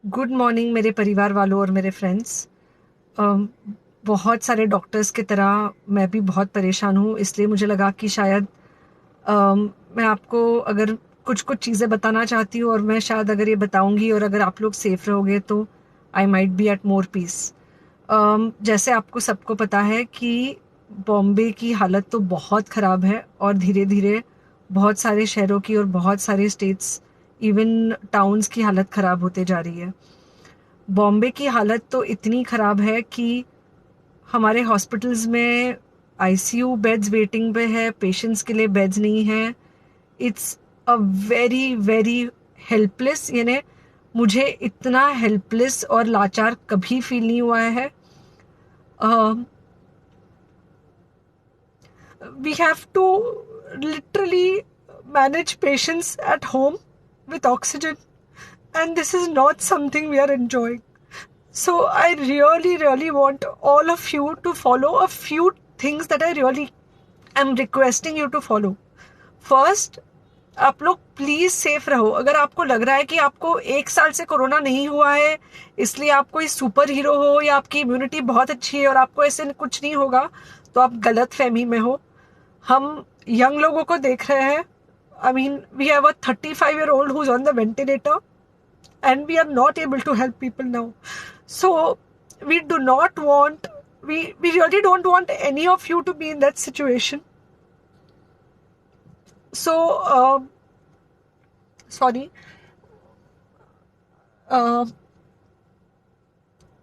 Good morning मेरे परिवार वालों और मेरे फ्रेंड्स। बहुत सारे डॉक्टर्स की तरह मैं भी बहुत परेशान हूँ, इसलिए मुझे लगा कि शायद मैं आपको अगर कुछ कुछ चीज़ें बताना चाहती हूँ, और मैं शायद अगर ये बताऊँगी और अगर आप लोग सेफ रहोगे तो I might be at more peace. जैसे आपको सबको पता है कि बॉम्बे की हालत तो बहुत ख़राब है, और धीरे धीरे बहुत सारे शहरों की और बहुत सारे स्टेट्स, इवन टाउन्स की हालत ख़राब होते जा रही है। बॉम्बे की हालत तो इतनी ख़राब है कि हमारे हॉस्पिटल्स में आईसीयू बेड्स वेटिंग पे है, पेशेंट्स के लिए बेड्स नहीं है। It's a very very helpless, यानी मुझे इतना हेल्पलेस और लाचार कभी फील नहीं हुआ है। We have to literally manage patients at home with oxygen, and this is not something we are enjoying. So I really, really want all of you to follow a few things that I really am requesting you to follow. First, आप लोग please safe रहो। अगर आपको लग रहा है कि आपको 1 साल से कोरोना नहीं हुआ है, इसलिए आप कोई सुपर हीरो हो या आपकी इम्यूनिटी बहुत अच्छी है और आपको ऐसे कुछ नहीं होगा, तो आप गलत फहमी में हो। हम यंग लोगों को देख रहे हैं। I mean, we have a 35-year-old who's on the ventilator, and we are not able to help people now. So we do not want, we really don't want any of you to be in that situation. So sorry.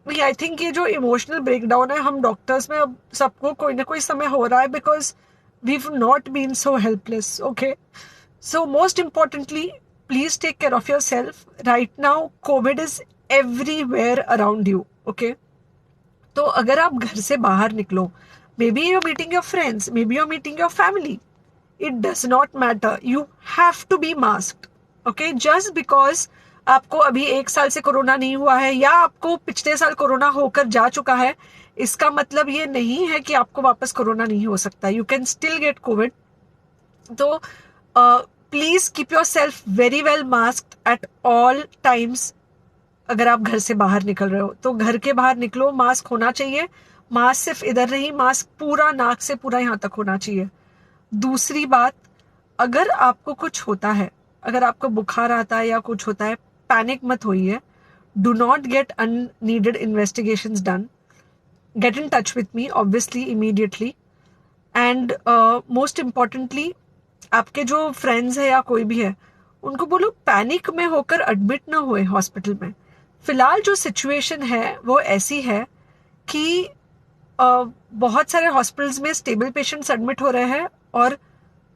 I think ये जो emotional breakdown है हम doctors में अब सबको कोई ना कोई समय हो रहा है, because we not been so helpless. Okay, so most importantly, please take care of yourself. Right now COVID is everywhere around you. Okay, तो अगर आप घर से बाहर निकलो, maybe you're meeting your friends, maybe you're meeting your family, it does not matter, you have to be masked. Okay, just because आपको अभी 1 साल से कोरोना नहीं हुआ है या आपको पिछले साल कोरोना होकर जा चुका है, इसका मतलब ये नहीं है कि आपको वापस कोरोना नहीं हो सकता। You can still get covid. तो please keep yourself very well masked at all times. अगर आप घर से बाहर निकल रहे हो तो घर के बाहर निकलो, मास्क होना चाहिए। मास्क सिर्फ इधर नहीं, मास्क पूरा नाक से पूरा यहाँ तक होना चाहिए। दूसरी बात, अगर आपको कुछ होता है, अगर आपको बुखार आता है या कुछ होता है, पैनिक मत होइए। Do not get unneeded investigations done. Get in touch with me obviously immediately. And most importantly, आपके जो फ्रेंड्स है या कोई भी है, उनको बोलो पैनिक में होकर एडमिट ना हुए हॉस्पिटल में। फिलहाल जो सिचुएशन है वो ऐसी है कि बहुत सारे हॉस्पिटल्स में स्टेबल पेशेंट्स एडमिट हो रहे हैं, और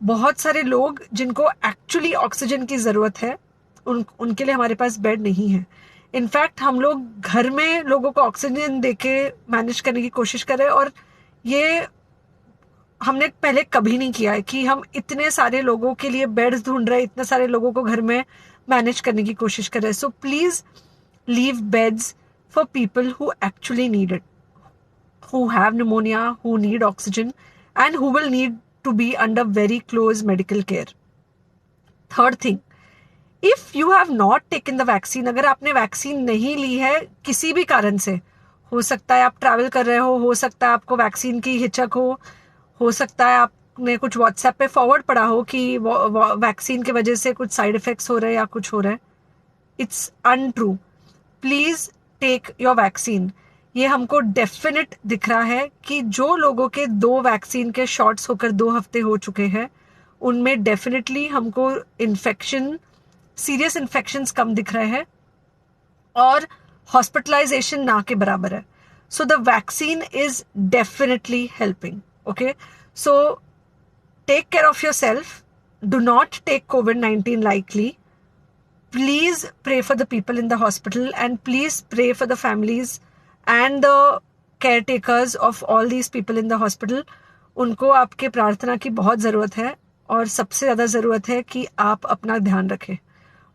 बहुत सारे लोग जिनको एक्चुअली ऑक्सीजन की ज़रूरत है, उनके लिए हमारे पास बेड नहीं है। इनफैक्ट हम लोग घर में लोगों को ऑक्सीजन देके मैनेज करने की कोशिश कर रहे हैं, और ये हमने पहले कभी नहीं किया है कि हम इतने सारे लोगों के लिए बेड्स ढूंढ रहे हैं, इतने सारे लोगों को घर में मैनेज करने की कोशिश कर रहे हैं। So please leave beds for people who actually need it, who have pneumonia, who need oxygen, and who will need to be under very close medical care. Third thing, if you have not taken the vaccine, अगर आपने vaccine नहीं ली है किसी भी कारण से, हो सकता है आप ट्रैवल कर रहे हो सकता है आपको वैक्सीन की हिचक हो सकता है आपने कुछ व्हाट्सएप पे फॉरवर्ड पढ़ा हो कि वैक्सीन की वजह से कुछ साइड इफेक्ट्स हो रहे हैं या कुछ हो रहा है। It's untrue. Please take your vaccine. ये हमको डेफिनेट दिख रहा है कि जो लोगों के 2 वैक्सीन के शॉट्स होकर 2 हफ्ते हो चुके हैं, उनमें डेफिनेटली हमको इन्फेक्शन, सीरियस इन्फेक्शंस कम दिख रहे हैं, और हॉस्पिटलाइजेशन ना के बराबर है। So the vaccine is definitely helping. Okay, so take care of yourself. Do not take COVID-19 lightly. Please pray for the people in the hospital, and please pray for the families and the caretakers of all these people in the hospital. उनको आपके प्रार्थना की बहुत ज़रूरत है, और सबसे ज़्यादा ज़रूरत है कि आप अपना ध्यान रखें।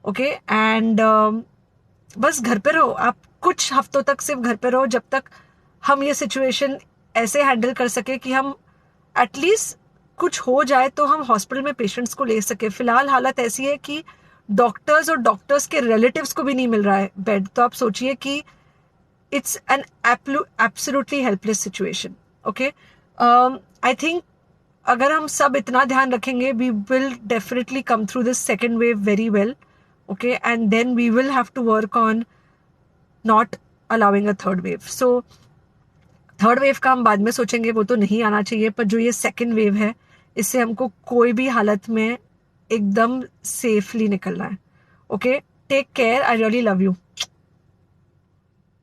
ओके, एंड बस घर पे रहो। आप कुछ हफ्तों तक सिर्फ घर पे रहो, जब तक हम ये सिचुएशन ऐसे हैंडल कर सके कि हम एटलीस्ट कुछ हो जाए तो हम हॉस्पिटल में पेशेंट्स को ले सके। फिलहाल हालत ऐसी है कि डॉक्टर्स और डॉक्टर्स के रिलेटिव्स को भी नहीं मिल रहा है बेड, तो आप सोचिए कि it's an absolutely helpless situation. Okay, I think अगर हम सब इतना ध्यान रखेंगे, we will definitely come through this second wave very well. Okay, and then we will have to work on not allowing a third wave. So third wave का हम बाद में सोचेंगे, वो तो नहीं आना चाहिए, पर जो ये सेकेंड वेव है, इससे हमको कोई भी हालत में एकदम सेफली निकलना है. Okay, take care, I really love you.